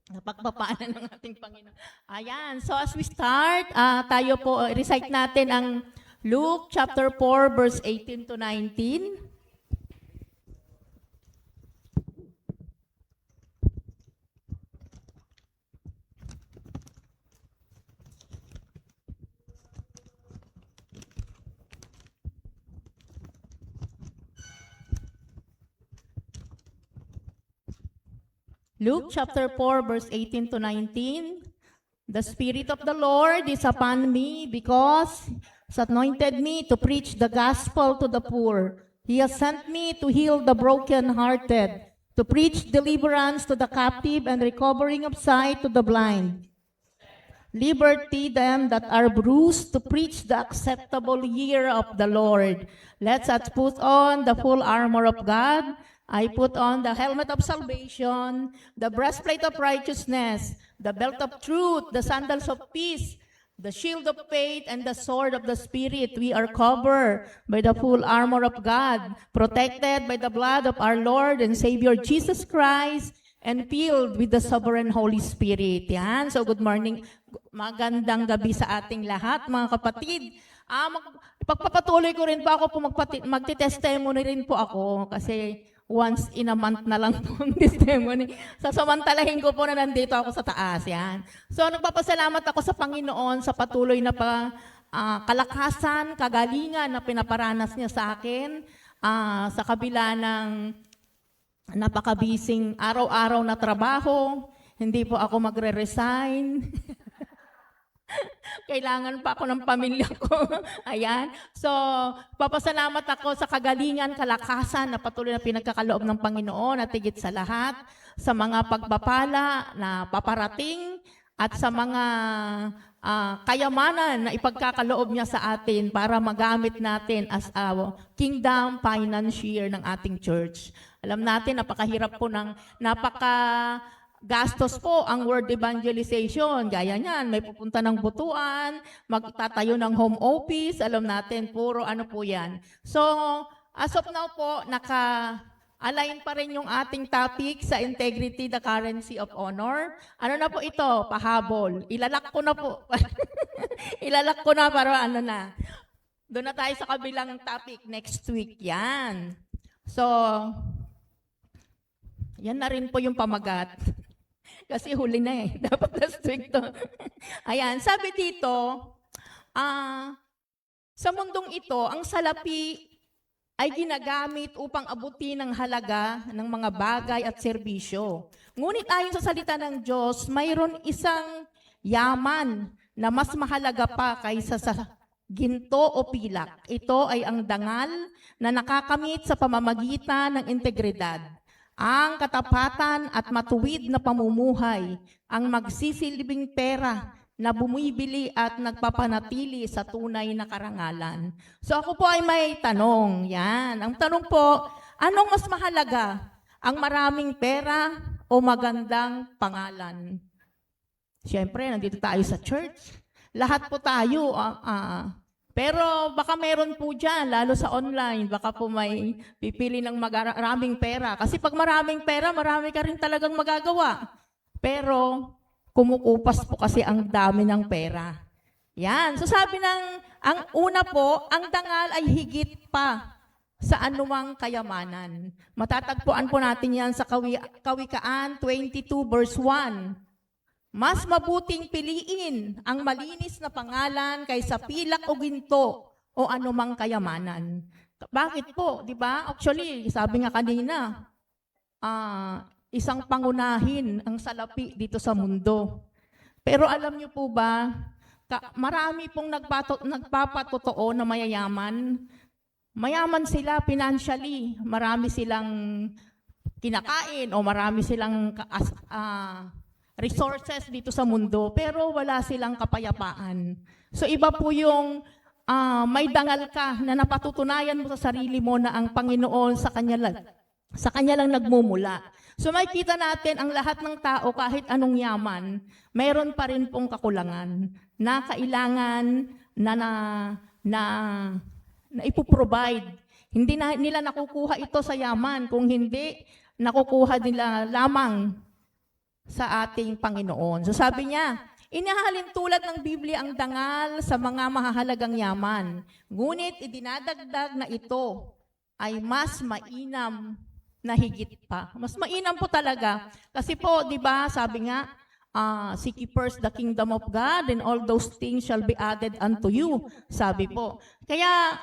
Napagpapaanan ng ating Panginoon. Ayan, so as we start, tayo po, recite natin ang Luke chapter 4, verse 18 to 19. Luke chapter 4, verse 18 to 19. The Spirit of the Lord is upon me because He has anointed me to preach the gospel to the poor. He has sent me to heal the brokenhearted, to preach deliverance to the captive and recovering of sight to the blind, liberty them that are bruised, to preach the acceptable year of the Lord. Let us put on the full armor of God. I put on the helmet of salvation, the breastplate of righteousness, the belt of truth, the sandals of peace, the shield of faith, and the sword of the Spirit. We are covered by the full armor of God, protected by the blood of our Lord and Savior Jesus Christ, and filled with the sovereign Holy Spirit. Yan. So good morning, magandang gabi sa ating lahat, mga kapatid. Pagpapatuloy ko rin po ako po magti-testimony rin po ako kasi once in a month na lang po ang testimony. Sasamantalahin ko po na nandito ako sa taas. Yan. So nagpapasalamat ako sa Panginoon sa patuloy na kalakasan, kagalingan na pinaparanas niya sa akin sa kabila ng napakabising araw-araw na trabaho. Hindi po ako magre-resign. Kailangan pa ako ng pamilya ko. Ayan. So, papasalamat ako sa kagalingan, kalakasan na patuloy na pinagkakaloob ng Panginoon at higit sa lahat, sa mga pagpapala na paparating at sa mga kayamanan na ipagkakaloob niya sa atin para magamit natin as a kingdom financier ng ating church. Alam natin, napakahirap po gastos po ang word evangelization. Gaya niyan, may pupunta ng butuan, magtatayo ng home office, alam natin, puro ano po yan. So, as of now po, naka-align pa rin yung ating topic sa integrity, the currency of honor. Ano na po ito? Pahabol. Ilalak ko na po. Ilalak ko na para ano na. Doon na tayo sa kabilang topic next week. Yan. So, yan na rin po yung pamagat. Kasi huli na eh. Dapat last week to. Ayan, sabi dito, sa mundong ito, ang salapi ay ginagamit upang abutin ang halaga ng mga bagay at serbisyo. Ngunit ayon sa salita ng Diyos, mayroon isang yaman na mas mahalaga pa kaysa sa ginto o pilak. Ito ay ang dangal na nakakamit sa pamamagitan ng integridad, ang katapatan at matuwid na pamumuhay, ang magsisilbing pera na bumibili at nagpapanatili sa tunay na karangalan. So ako po ay may tanong. Yan. Ang tanong po, anong mas mahalaga? Ang maraming pera o magandang pangalan? Siyempre, nandito tayo sa church. Lahat po tayo, pero baka meron po dyan, lalo sa online, baka po may pipili ng maraming pera. Kasi pag maraming pera, marami ka rin talagang magagawa. Pero kumukupas po kasi ang dami ng pera. Yan. So sabi ang una po, ang dangal ay higit pa sa anumang kayamanan. Matatagpuan po natin yan sa Kawikaan 22 verse 1. Mas mabuting piliin ang malinis na pangalan kaysa pilak o ginto o anumang kayamanan. Bakit po? Di ba? Actually, sabi nga kanina, isang pangunahin ang salapi dito sa mundo. Pero alam niyo po ba, marami pong nagpapatotoo na mayayaman. Mayaman sila financially. Marami silang kinakain o marami silang resources dito sa mundo, pero wala silang kapayapaan. So iba po yung may dangal ka na napatutunayan mo sa sarili mo na ang Panginoon sa kanya lang nagmumula. So makikita natin ang lahat ng tao kahit anong yaman, mayroon pa rin pong kakulangan na kailangan na ipoprovide. Hindi nila nakukuha ito sa yaman, kung hindi nakukuha nila lamang sa ating Panginoon. So sabi niya, inahalin tulad ng Biblia ang dangal sa mga mahahalagang yaman. Ngunit idinadagdag na ito ay mas mainam na higit pa. Mas mainam po talaga. Kasi po, di ba, sabi nga, seek ye first the kingdom of God and all those things shall be added unto you. Sabi po. Kaya,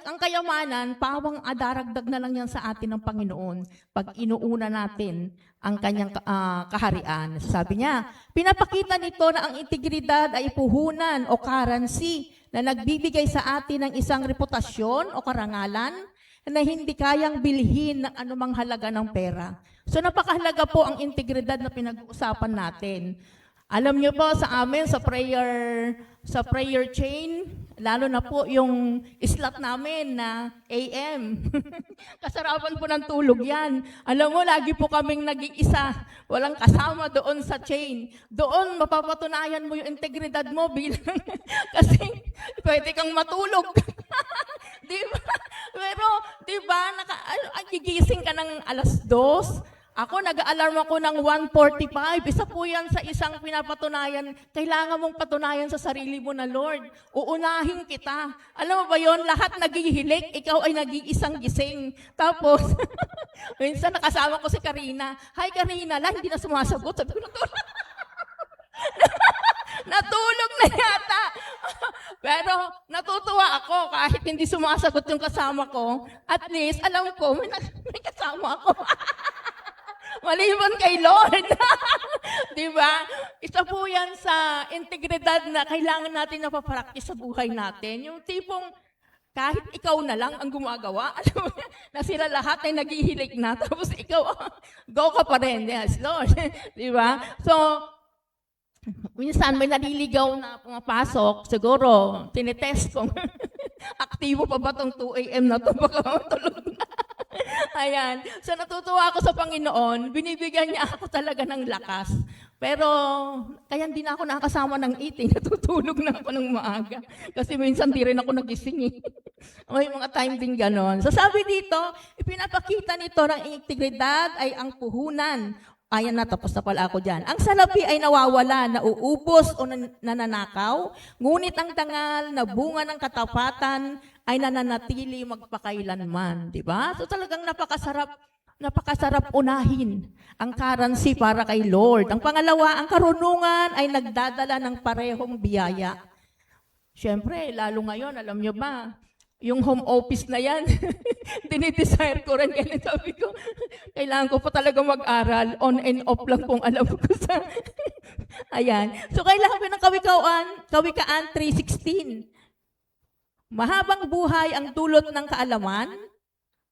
ang kayamanan, pawang adaragdag na lang yan sa atin ng Panginoon pag inuuna natin ang kanyang kaharian. Sabi niya, pinapakita nito na ang integridad ay puhunan o currency na nagbibigay sa atin ng isang reputasyon o karangalan na hindi kayang bilhin ng anumang halaga ng pera. So napakahalaga po ang integridad na pinag-uusapan natin. Alam niyo po sa amin sa prayer chain, lalo na po yung slot namin na AM. Kasarapan po ng tulog yan. Alam mo, lagi po kaming nag-iisa. Walang kasama doon sa chain. Doon mapapatunayan mo yung integridad mo bilang kasi pwede kang matulog. Di ba? Pero, di ba, gigising ka ng 2:00. Ako, nag-alarm ako ng 1:45. Isa po yan sa isang pinapatunayan. Kailangan mong patunayan sa sarili mo na, Lord, uunahin kita. Alam mo ba yon? Lahat naghihilik, ikaw ay nag-iisang gising. Tapos, minsan nakasama ko si Karina. Hi, Karina. Hindi na sumasagot. Sabi ko, natulog na yata. Pero natutuwa ako kahit hindi sumasagot yung kasama ko. At least, alam ko, may kasama ako. Maliban kay Lord. Di ba? Isa po yan sa integridad na kailangan natin na papractice sa buhay natin. Yung tipong kahit ikaw na lang ang gumagawa, alam mo, na sila lahat ay naghihilig na, tapos ikaw, go ka pa rin. Yes, Lord. Di ba? So, minsan may naliligaw na pumapasok, siguro, tinitest kung aktibo pa ba itong 2 a.m. na ito, baka matulog na. Ayan. So natutuwa ako sa Panginoon, binibigyan niya ako talaga ng lakas. Pero, kaya hindi na ako nakakasama ng 8, natutulog na ako ng maaga. Kasi minsan di rin ako nagising eh. May mga time din ganon. So sabi dito, ipinapakita nito ng integridad ay ang puhunan. Ayan na, tapos na pala ako dyan. Ang salapi ay nawawala, nauubos o nananakaw, ngunit ang dangal na bunga ng katapatan ay nananatili magpakailanman. Diba? So talagang napakasarap unahin ang currency para kay Lord. Ang pangalawa, ang karunungan ay nagdadala ng parehong biyaya. Siyempre, lalo ngayon, alam nyo ba, yung home office na yan, dinidesire ko rin. Kaya sabi ko, kailangan ko pa talaga mag-aral. On and off lang kung alam ko sa... Ayan. So, kailangan ko ng Kawikaan 3:16. Mahabang buhay ang dulot ng kaalaman,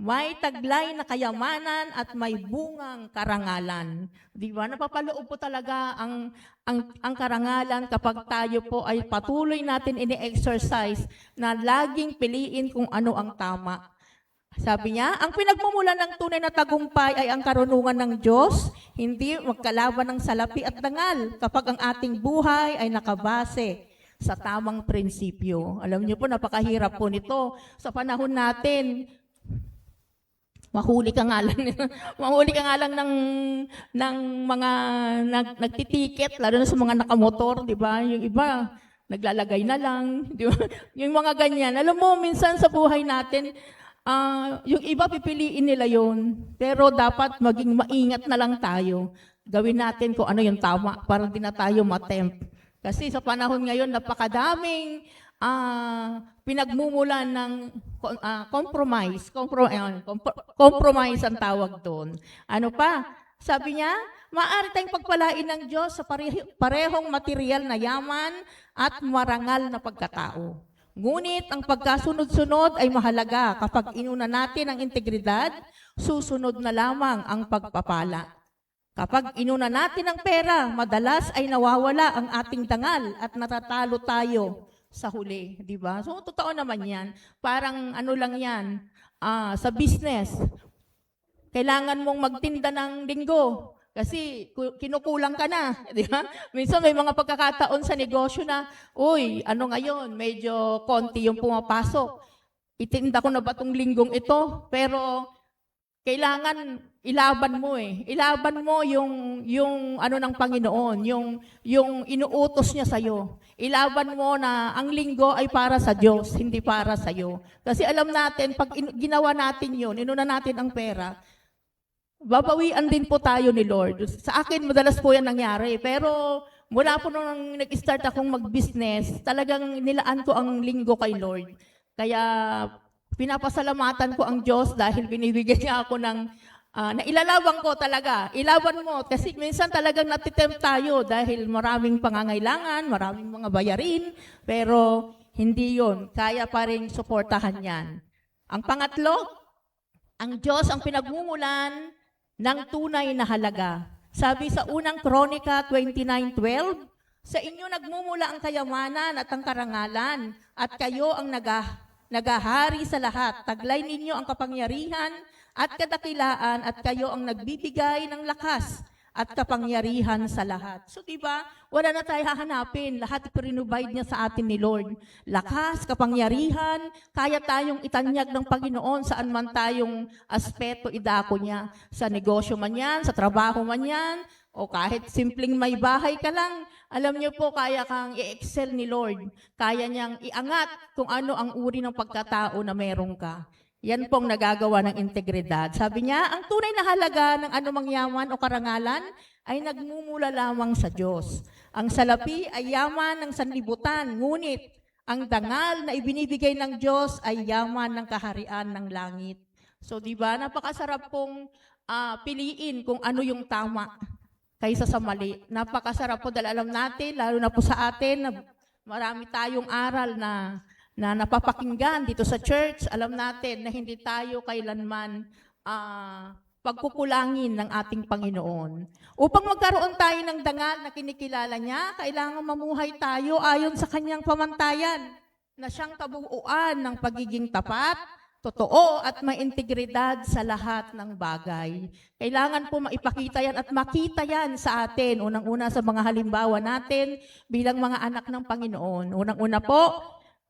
may taglay na kayamanan at may bungang karangalan. Di ba? Napapaloob po talaga ang karangalan kapag tayo po ay patuloy natin ini-exercise na laging piliin kung ano ang tama. Sabi niya, ang pinagmumulan ng tunay na tagumpay ay ang karunungan ng Diyos, hindi magkalaban ng salapi at dangal kapag ang ating buhay ay nakabase sa tamang prinsipyo. Alam niyo po, napakahirap po nito. Sa panahon natin, mahuli ka nga lang ng mga nagtitiket, lalo na sa mga nakamotor, di ba? Yung iba, naglalagay na lang, di ba? Yung mga ganyan. Alam mo, minsan sa buhay natin, yung iba pipiliin nila yon, pero dapat maging maingat na lang tayo. Gawin natin kung ano yung tama para di na tayo matempt. Kasi sa panahon ngayon, napakadaming pinagmumulan ng compromise. Compromise ang tawag doon. Ano pa? Sabi niya, maaari tayong pagpalain ng Diyos sa parehong material na yaman at marangal na pagkatao. Ngunit ang pagkasunod-sunod ay mahalaga. Kapag inuna natin ang integridad, susunod na lamang ang pagpapala. Kapag inuna natin ang pera, madalas ay nawawala ang ating dangal at natatalo tayo sa huli, di ba? So, totoo naman yan. Parang ano lang yan, sa business, kailangan mong magtinda ng linggo kasi kinukulang ka na, di ba? Minsan may mga pagkakataon sa negosyo na, uy, ano ngayon, medyo konti yung pumapasok. Itinda ko na ba itong linggong ito? Pero kailangan ilaban mo eh. Ilaban mo yung ano ng Panginoon, yung inuutos niya sa iyo. Ilaban mo na ang linggo ay para sa Diyos, hindi para sa iyo. Kasi alam natin, pag ginawa natin yun, inuna natin ang pera, babawian din po tayo ni Lord. Sa akin, madalas po yan nangyari. Pero mula po nung nag-start akong mag-business, talagang nilaan ko ang linggo kay Lord. Kaya pinapasalamatan ko ang Diyos dahil binibigyan niya ako ng nailalaban ko talaga. Ilaban mo. Kasi minsan talagang natitempt tayo dahil maraming pangangailangan, maraming mga bayarin, pero hindi yon. Kaya pa rin suportahan yan. Ang pangatlo, ang Diyos ang pinagmumulan ng tunay na halaga. Sabi sa unang Kronika 29:12, sa inyo nagmumula ang kayamanan at ang karangalan, at kayo ang nagahari sa lahat. Taglay ninyo ang kapangyarihan at kadakilaan, at kayo ang nagbibigay ng lakas at kapangyarihan sa lahat. So diba, wala na tayo hahanapin. Lahat iprinubide niya sa atin ni Lord. Lakas, kapangyarihan, kaya tayong itanyag ng Panginoon saan man tayong aspeto idako niya. Sa negosyo man yan, sa trabaho man yan, o kahit simpleng may bahay ka lang, alam niyo po, kaya kang i-excel ni Lord. Kaya niyang iangat kung ano ang uri ng pagkatao na meron ka. Yan pong nagagawa ng integridad. Sabi niya, ang tunay na halaga ng anumang yaman o karangalan ay nagmumula lamang sa Diyos. Ang salapi ay yaman ng sanlibutan, ngunit ang dangal na ibinibigay ng Diyos ay yaman ng kaharian ng langit. So di ba, napakasarap pong piliin kung ano yung tama kaysa sa mali. Napakasarap po dahil alam natin, lalo na po sa atin, na marami tayong aral na napapakinggan dito sa church. Alam natin na hindi tayo kailanman pagkukulangin ng ating Panginoon. Upang magkaroon tayo ng dangal na kinikilala niya, kailangan mamuhay tayo ayon sa kanyang pamantayan na siyang kabuuan ng pagiging tapat, totoo at may integridad sa lahat ng bagay. Kailangan po maipakita yan at makita yan sa atin. Unang-una sa mga halimbawa natin bilang mga anak ng Panginoon. Unang-una po,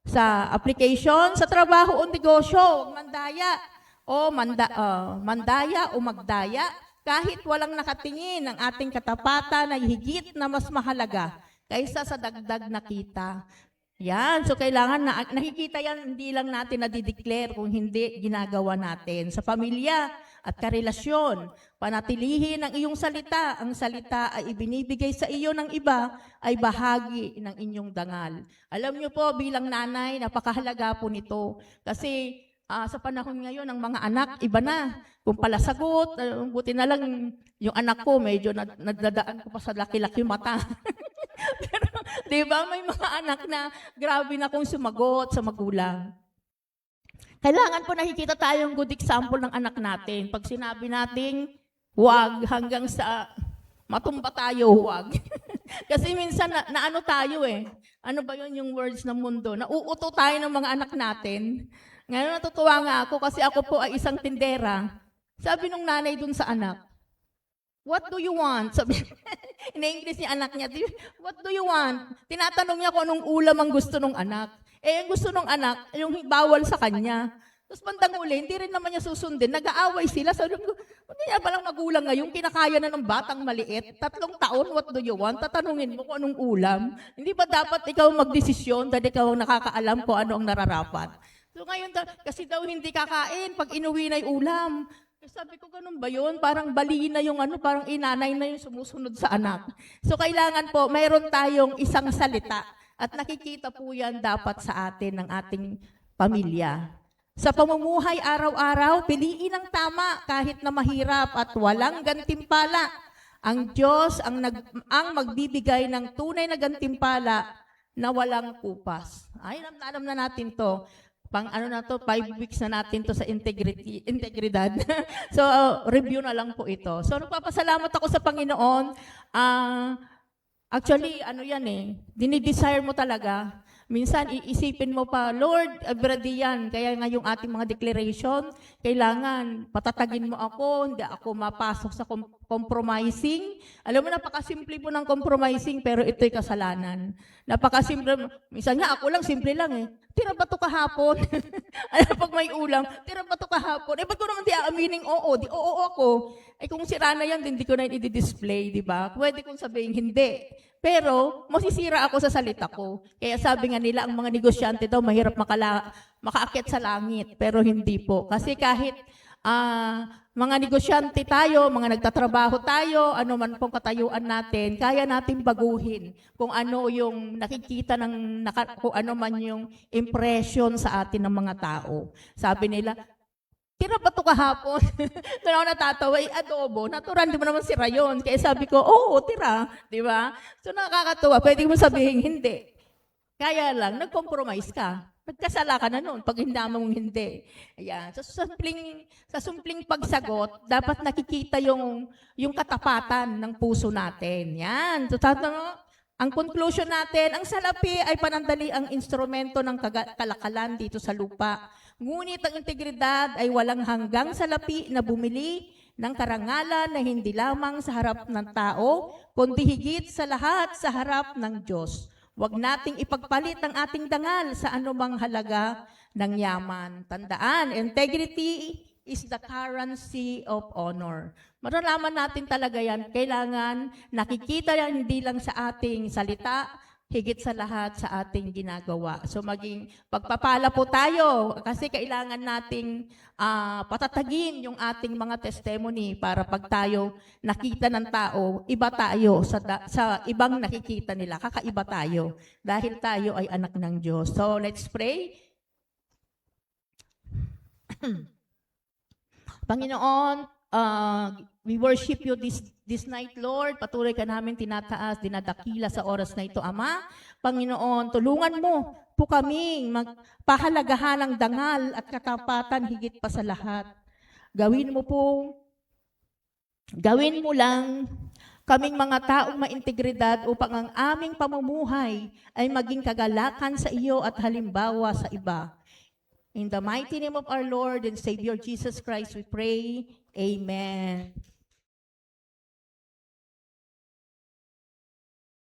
sa application, sa trabaho o negosyo, mandaya o magdaya, kahit walang nakatingin, ang ating katapatan ay higit na mas mahalaga kaysa sa dagdag na kita. Yan, so kailangan na nakikita yan, hindi lang natin nadideclare kung hindi ginagawa natin. Sa pamilya at karelasyon, panatilihin ang iyong salita. Ang salita ay ibinibigay sa iyo ng iba, ay bahagi ng inyong dangal. Alam niyo po, bilang nanay, napakahalaga po nito. Kasi sa panahon ngayon, ng mga anak, iba na. Kung pala sagot, buti na lang yung anak ko, medyo nadadaan ko pa sa laki-laki mata. Pero, di ba, may mga anak na grabe na kung sumagot sa magulang. Kailangan po nakikita tayong good example ng anak natin. Pag sinabi nating huwag hanggang sa matumba tayo, huwag. Kasi minsan na ano tayo eh. Ano ba yun yung words ng mundo? Nauuto tayo ng mga anak natin. Ngayon natutuwa nga ako kasi ako po ay isang tindera. Sabi nung nanay dun sa anak, what do you want? Sabi, in-English ni anak niya, what do you want? Tinatanong niya kung anong ulam ang gusto ng anak. Eh, ang gusto ng anak, yung bawal sa kanya. Tapos bandang uli, hindi rin naman niya susundin. Nag-aaway sila. Sabi ko, hindi niya palang magulang ngayon, kinakaya na ng batang maliit. 3 taon, what do you want? Tatanungin mo kung anong ulam. Hindi ba dapat ikaw magdesisyon dahil ikaw ang nakakaalam kung ano ang nararapat? So ngayon, kasi daw hindi kakain pag inuwi na yung ulam. Sabi ko, ganun ba yun? Parang bali na yung ano, parang inanay na yung sumusunod sa anak. So kailangan po, mayroon tayong isang salita at nakikita po yan dapat sa atin ng ating pamilya. Sa pamumuhay araw-araw, piliin ang tama kahit na mahirap at walang gantimpala. Ang Diyos ang magbibigay ng tunay na gantimpala na walang kupas. Ay, alam na natin to. Pang ano na to, 5 weeks na natin to sa integridad. So, review na lang po ito. So, nagpapasalamat ako sa Panginoon. Actually, ano yan eh, dinidesire mo talaga. Minsan, iisipin mo pa, Lord, everyday yan. Kaya nga yung ating mga declaration, kailangan patatagin mo ako, hindi ako mapasok sa compromising. Alam mo, napakasimple po ng compromising, pero ito'y kasalanan. Napakasimple. Minsan nga, ako lang, simple lang eh. Tira ba ito kahapon? Ano pag may ulam, tira ba ito kahapon? Ba't ko naman di aaminin, oo, di oo ako. Kung sira na yan, hindi ko na i-display, di ba? Pwede kong sabihin, hindi. Pero, masisira ako sa salita ko. Kaya sabi nga nila, ang mga negosyante daw, mahirap makaakyat sa langit. Pero hindi po. Kasi kahit mga negosyante tayo, mga nagtatrabaho tayo, ano man pong katayuan natin, kaya natin baguhin kung ano yung nakikita kung ano man yung impression sa atin ng mga tao. Sabi nila, tira ba ito kahapon? Doon ako natatawa, adobo, natural, di mo naman sira yun. Kaya sabi ko, oo, tira, di ba? So nakakatuwa, pwede mo sabihin, hindi. Kaya lang, nag-compromise ka. Nagkasala ka na noon pag hindi mong hindi. Ayan. So, sa sumpling pagsagot, dapat nakikita yung katapatan ng puso natin. Yan. So, ang conclusion natin, ang salapi ay panandaliang instrumento ng kalakalan dito sa lupa. Ngunit ang integridad ay walang hanggang salapi na bumili ng karangalan na hindi lamang sa harap ng tao, kundi higit sa lahat sa harap ng Diyos. Huwag nating ipagpalit ang ating dangal sa anumang halaga ng yaman. Tandaan, integrity is the currency of honor. Maralaman natin talaga yan. Kailangan nakikita yan hindi lang sa ating salita, higit sa lahat sa ating ginagawa. So maging pagpapala po tayo kasi kailangan nating patatagin yung ating mga testimony para pag tayo nakita ng tao, iba tayo sa ibang nakikita nila. Kakaiba tayo dahil tayo ay anak ng Diyos. So let's pray. Panginoon, we worship you this night, Lord. Patuloy ka namin tinataas, dinadakila sa oras na ito, Ama. Panginoon, tulungan mo po kaming magpahalagahan ng dangal at katapatan higit pa sa lahat. Gawin mo lang kaming mga taong maintegridad upang ang aming pamumuhay ay maging kagalakan sa iyo at halimbawa sa iba. In the mighty name of our Lord and Savior Jesus Christ, we pray. Amen.